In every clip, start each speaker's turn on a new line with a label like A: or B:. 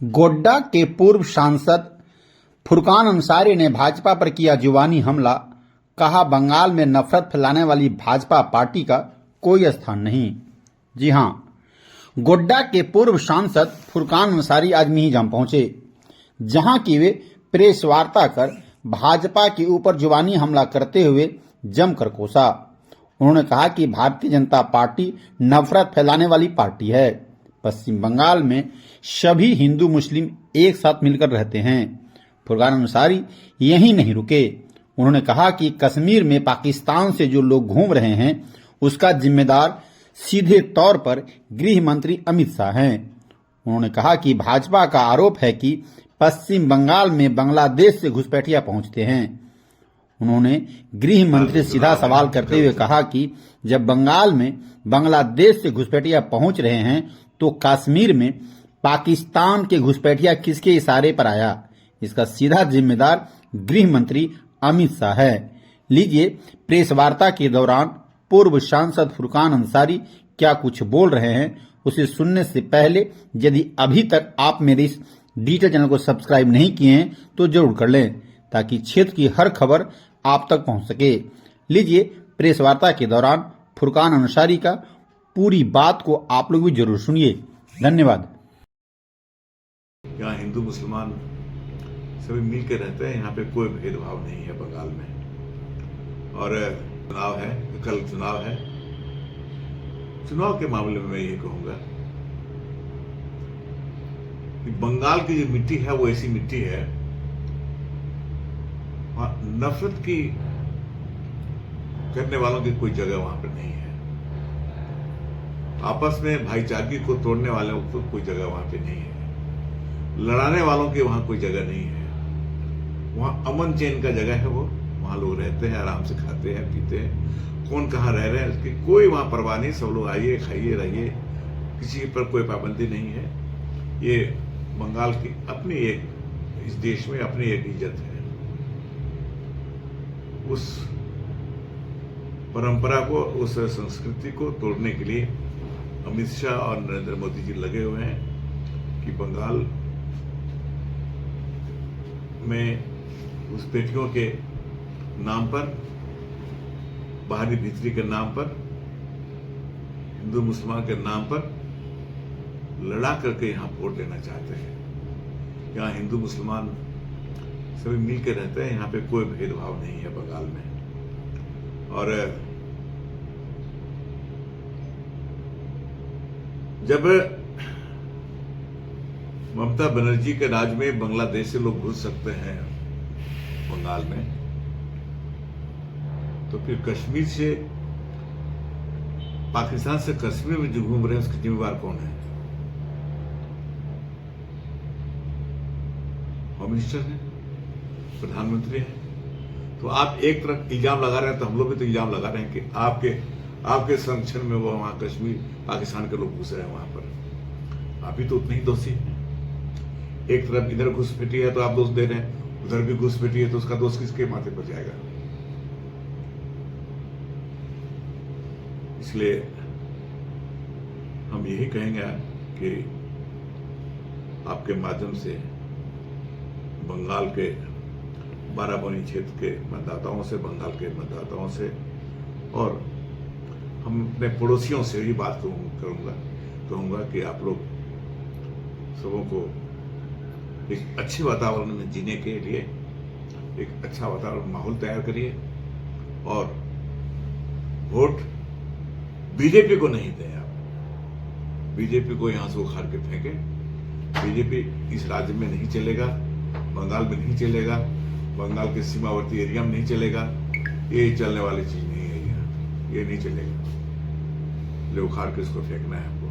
A: गोड्डा के पूर्व सांसद फुरकान अंसारी ने भाजपा पर किया जुबानी हमला। कहा, बंगाल में नफरत फैलाने वाली भाजपा पार्टी का कोई स्थान नहीं। जी हां, गोड्डा के पूर्व सांसद फुरकान अंसारी आज मिहिजाम पहुंचे, जहां की वे प्रेस वार्ता कर भाजपा के ऊपर जुबानी हमला करते हुए जमकर कोसा। उन्होंने कहा कि भारतीय जनता पार्टी नफरत फैलाने वाली पार्टी है। पश्चिम बंगाल में सभी हिंदू मुस्लिम एक साथ मिलकर रहते हैं। फुरकान अंसारी यहीं नहीं रुके। उन्होंने कहा कि कश्मीर में पाकिस्तान से जो लोग घूम रहे हैं, उसका जिम्मेदार सीधे तौर पर गृह मंत्री अमित शाह हैं। उन्होंने कहा कि भाजपा का आरोप है कि पश्चिम बंगाल में बांग्लादेश से घुसपैठिया पहुंचते हैं। उन्होंने गृह मंत्री से सीधा सवाल करते हुए कहा कि जब बंगाल में बांग्लादेश से घुसपैठिया पहुंच रहे हैं, तो कश्मीर में पाकिस्तान के घुसपैठिया किसके इशारे पर आया? इसका सीधा जिम्मेदार गृह मंत्री अमित शाह है। लीजिए, प्रेस वार्ता के दौरान पूर्व सांसद फुरकान अंसारी क्या कुछ बोल रहे हैं, उसे सुनने से पहले यदि अभी तक आप मेरे इस डिजिटल चैनल को सब्सक्राइब नहीं किए हैं तो जरूर कर लें, ताकि क्षेत्र की हर खबर आप तक पहुंच सके। लीजिए, प्रेस वार्ता के दौरान फुरकान अंसारी का पूरी बात को आप लोग भी जरूर सुनिए। धन्यवाद।
B: यहाँ हिंदू मुसलमान सभी मिल के रहते हैं। यहाँ पे कोई भेदभाव नहीं है बंगाल में। और चुनाव है, कल चुनाव है। चुनाव के मामले में मैं ये कहूंगा कि बंगाल की जो मिट्टी है वो ऐसी मिट्टी है, वहां नफरत की करने वालों की कोई जगह वहां पर नहीं है। आपस में भाईचारगी को तोड़ने वालों को कोई जगह वहां पे नहीं है। लड़ाने वालों की वहां कोई जगह नहीं है। वहां अमन चैन का जगह है। वो वहां लोग रहते हैं, आराम से खाते हैं, पीते हैं। कौन कहाँ रह रहे हैं उसकी कोई वहां परवाह नहीं। सब लोग आइए, खाइए, रहिए, किसी पर कोई पाबंदी नहीं है। ये बंगाल की अपनी एक, इस देश में अपनी एक इज्जत है। उस परंपरा को, उस संस्कृति को तोड़ने के लिए अमित शाह और नरेंद्र मोदी जी लगे हुए हैं कि बंगाल में घुसपैठियों के नाम पर, बाहरी भीतरी के नाम पर, हिंदू मुसलमान के नाम पर लड़ा करके यहां वोट लेना चाहते हैं। यहाँ हिंदू मुसलमान सभी मिल के रहते हैं। यहाँ पे कोई भेदभाव नहीं है बंगाल में। और जब ममता बनर्जी के राज में बांग्लादेश से लोग घुस सकते हैं बंगाल में, तो फिर कश्मीर से, पाकिस्तान से कश्मीर में जो घूम रहे हैं उसके जिम्मेवार कौन है? होम मिनिस्टर है, प्रधानमंत्री है। तो आप एक तरफ इल्जाम लगा रहे हैं, तो हम लोग भी तो इल्जाम लगा रहे हैं कि आपके संरक्षण में वो वहां कश्मीर, पाकिस्तान के लोग घुस रहे हैं वहां पर। आप भी तो उतने ही दोषी हैं। एक तरफ इधर घुसपैठी है तो आप दोष दे रहे हैं, उधर भी घुसपैठी है तो उसका दोष किसके माथे पर जाएगा? इसलिए हम यही कहेंगे कि आपके माध्यम से बंगाल के बाराबंकी क्षेत्र के मतदाताओं से, बंगाल के मतदाताओं से, और हम अपने पड़ोसियों से भी बात कहूंगा कि आप लोग सबों को एक अच्छे वातावरण में जीने के लिए एक अच्छा वातावरण, माहौल तैयार करिए और वोट बीजेपी को नहीं दें। आप बीजेपी को यहां से उखाड़ के फेंके। बीजेपी इस राज्य में नहीं चलेगा, बंगाल में नहीं चलेगा, बंगाल के सीमावर्ती एरिया में नहीं चलेगा। ये चलने वाली चीज नहीं है। ये नहीं चलेगा। ले उखाड़ के इसको फेंकना है हमको।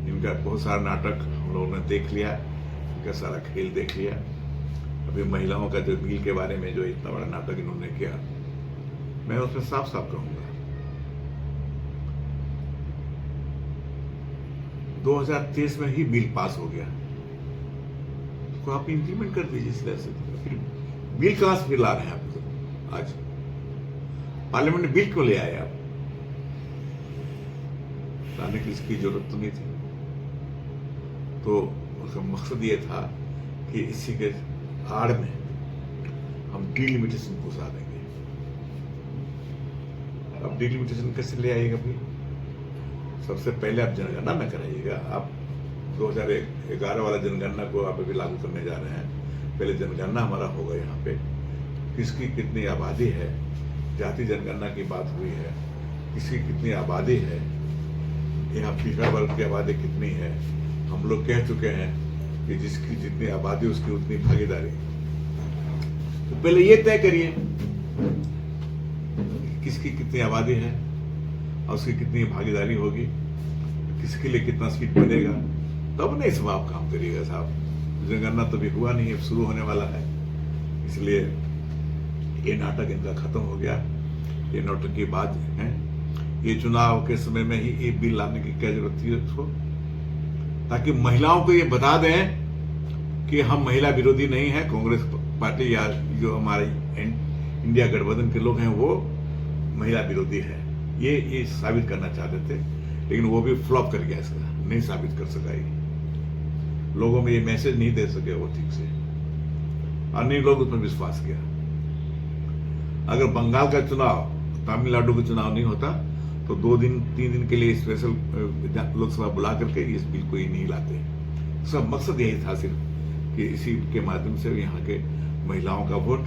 B: इनका बहुत सारा नाटक हम लोगों ने देख लिया, इनका सारा खेल देख लिया। अभी महिलाओं का जो बिल के बारे में जो इतना बड़ा नाटक इन्होंने किया, मैं उसमें साफ साफ कहूंगा 2023 में ही बिल पास हो गया, उसको आप इंप्लीमेंट कर दीजिए इस तरह से। फिर बिल कहां से फिर ला रहे हैं आप? आज पार्लियामेंट में बिल क्यों ले आए आप? लाने की इसकी जरूरत तो नहीं थी। तो उसका मकसद ये था कि इसी के आड़ में हम डिलिमिटेशन घुसा देंगे। अब डिलिमिटेशन कैसे ले आएगा भाई? सबसे पहले आप जनगणना में कराइएगा। आप 2011 वाला जनगणना को आप अभी लागू करने जा रहे हैं। पहले जनगणना हमारा होगा यहाँ पे, किसकी कितनी आबादी है, जाति जनगणना की बात हुई है, किसकी कितनी आबादी है, यहाँ पिछड़ा वर्ग की आबादी कितनी है। हम लोग कह चुके हैं कि जिसकी जितनी आबादी उसकी उतनी भागीदारी। तो पहले ये तय करिए किसकी कितनी आबादी है और उसकी कितनी भागीदारी होगी, किसके लिए कितना सीट बनेगा, तब नहीं सब आप काम करिएगा साहब। जनगणना तो भी हुआ नहीं है, शुरू होने वाला है, इसलिए ये नाटक इनका खत्म हो गया। ये नौटंकी बात है। ये चुनाव के समय में ही ये बिल लाने की क्या जरूरत थी उसको, ताकि महिलाओं को ये बता दें कि हम महिला विरोधी नहीं है। कांग्रेस पार्टी या जो हमारे इंडिया गठबंधन के लोग हैं वो महिला विरोधी है, ये साबित करना चाहते थे, लेकिन वो भी फ्लॉप कर गया। इसका नहीं साबित कर सका, ये लोगों में ये मैसेज नहीं दे सके वो ठीक से, और नहीं लोग उसमें विश्वास किया। अगर बंगाल का चुनाव, तमिलनाडु का चुनाव नहीं होता तो 2-3 दिन के लिए स्पेशल लोकसभा बुला करके इस बिल को ही नहीं लाते। उसका मकसद यही था सिर्फ कि इसी के माध्यम से यहाँ के महिलाओं का वोट,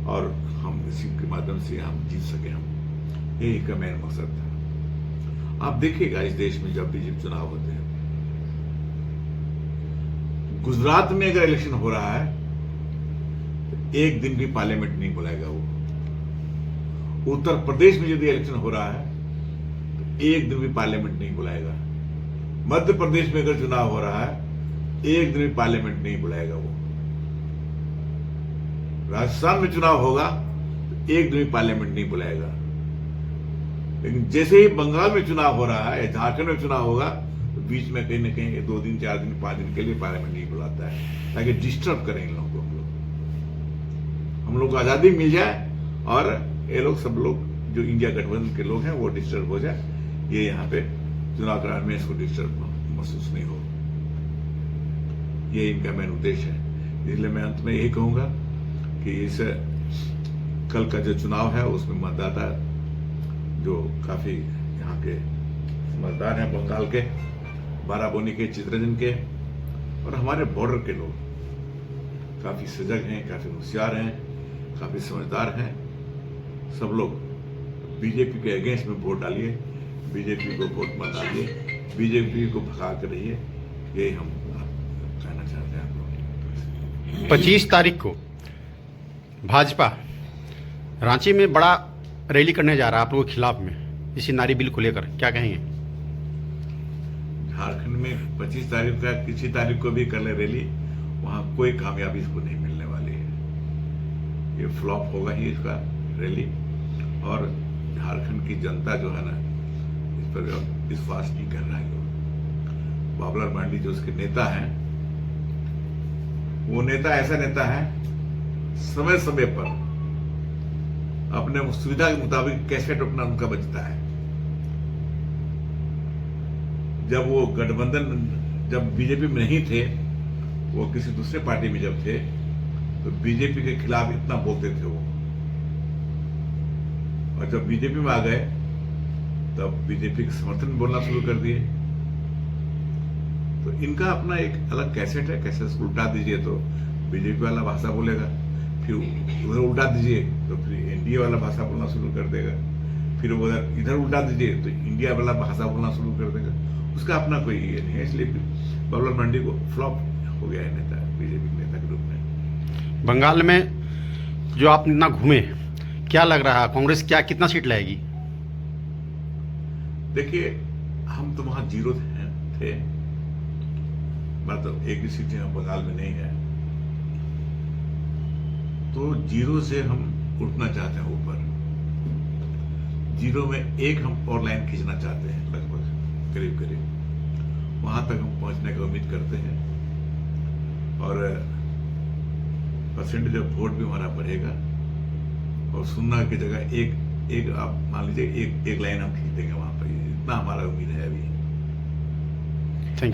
B: और हम इसी के माध्यम से हम जीत सके, हम यही का मेन मकसद था। आप देखिएगा इस देश में जब भी चुनाव होते हैं, गुजरात में अगर इलेक्शन हो रहा है तो एक दिन भी पार्लियामेंट नहीं बुलाएगा वो। उत्तर प्रदेश में यदि इलेक्शन हो रहा है तो एक दिन भी पार्लियामेंट नहीं बुलाएगा। मध्य प्रदेश में अगर चुनाव हो रहा है एक दिन भी पार्लियामेंट नहीं बुलाएगा वो। राजस्थान में चुनाव होगा तो एक दिन भी पार्लियामेंट नहीं बुलाएगा। लेकिन जैसे ही बंगाल में चुनाव हो रहा है या झारखंड में चुनाव होगा तो बीच में कहीं न कहीं 2 दिन 4 दिन 5 दिन के लिए पार्लियामेंट नहीं बुलाता है, ताकि डिस्टर्ब करें इन लोगों को। हम लोग को आजादी मिल जाए और ये लोग सब लोग जो इंडिया गठबंधन के लोग हैं वो डिस्टर्ब हो जाए, ये यहाँ पे चुनाव कराने में इसको डिस्टर्ब महसूस नहीं हो। ये इनका मेन उद्देश्य है। इसलिए मैं अंत में यही कहूंगा कि इस कल का जो चुनाव है उसमें मतदाता जो काफी यहाँ के समझदार हैं, बंगाल के, बाराबोनी के, चित्रंजन के और हमारे बॉर्डर के लोग काफी सजग हैं, काफी होशियार हैं, काफी समझदार हैं। सब लोग बीजेपी के अगेंस्ट में वोट डालिए, बीजेपी को वोट मत डालिए, बीजेपी को भगा कर रहिए, यही हम कहना चाहते हैं आप लोग।
A: 25 तारीख को भाजपा रांची में बड़ा रैली करने जा रहा है आप लोगों के खिलाफ में, इसी नारी बिल को लेकर, क्या कहेंगे?
B: झारखंड में 25 तारीख का किसी तारीख को भी कर ले रैली, वहां कोई कामयाबी इसको नहीं मिलने वाली है। ये फ्लॉप होगा ही इसका रैली, और झारखंड की जनता जो है ना इस पर विश्वास नहीं कर रहा है। बाबूलाल मरांडी जो उसके नेता हैं, वो नेता ऐसा नेता है समय समय पर अपने सुविधा के मुताबिक कैसेट अपना उनका बचता है। जब वो गठबंधन, जब बीजेपी में नहीं थे, वो किसी दूसरे पार्टी में जब थे तो बीजेपी के खिलाफ इतना बोलते थे वो, और जब बीजेपी में आ गए तब बीजेपी के समर्थन में बोलना शुरू कर दिए। तो इनका अपना एक अलग कैसेट है। कैसेट उल्टा दीजिए तो बीजेपी वाला भाषा बोलेगा, फिर उधर उल्टा दीजिए तो फिर एनडीए वाला भाषा बोलना शुरू कर देगा, फिर उधर इधर उल्टा दीजिए तो इंडिया वाला भाषा बोलना शुरू कर देगा। उसका अपना कोई ये नहीं है, इसलिए बाबूलाल मरांडी को फ्लॉप हो गया है नेता, बीजेपी नेता के रूप में।
A: बंगाल में जो आप इतना घूमे, क्या लग रहा है कांग्रेस क्या कितना सीट लाएगी?
B: देखिए, हम तो वहां जीरो थे, मतलब एक भी सीट बंगाल में नहीं है, तो जीरो से हम उठना चाहते हैं ऊपर। जीरो में एक हम और लाइन खींचना चाहते हैं, लगभग करीब करीब वहां तक हम पहुंचने की उम्मीद करते हैं, और परसेंटेज ऑफ वोट भी हमारा बढ़ेगा, और सुनना की जगह एक आप मान लीजिए एक लाइन हम खींच देंगे वहां पर, इतना हमारा उम्मीद है अभी।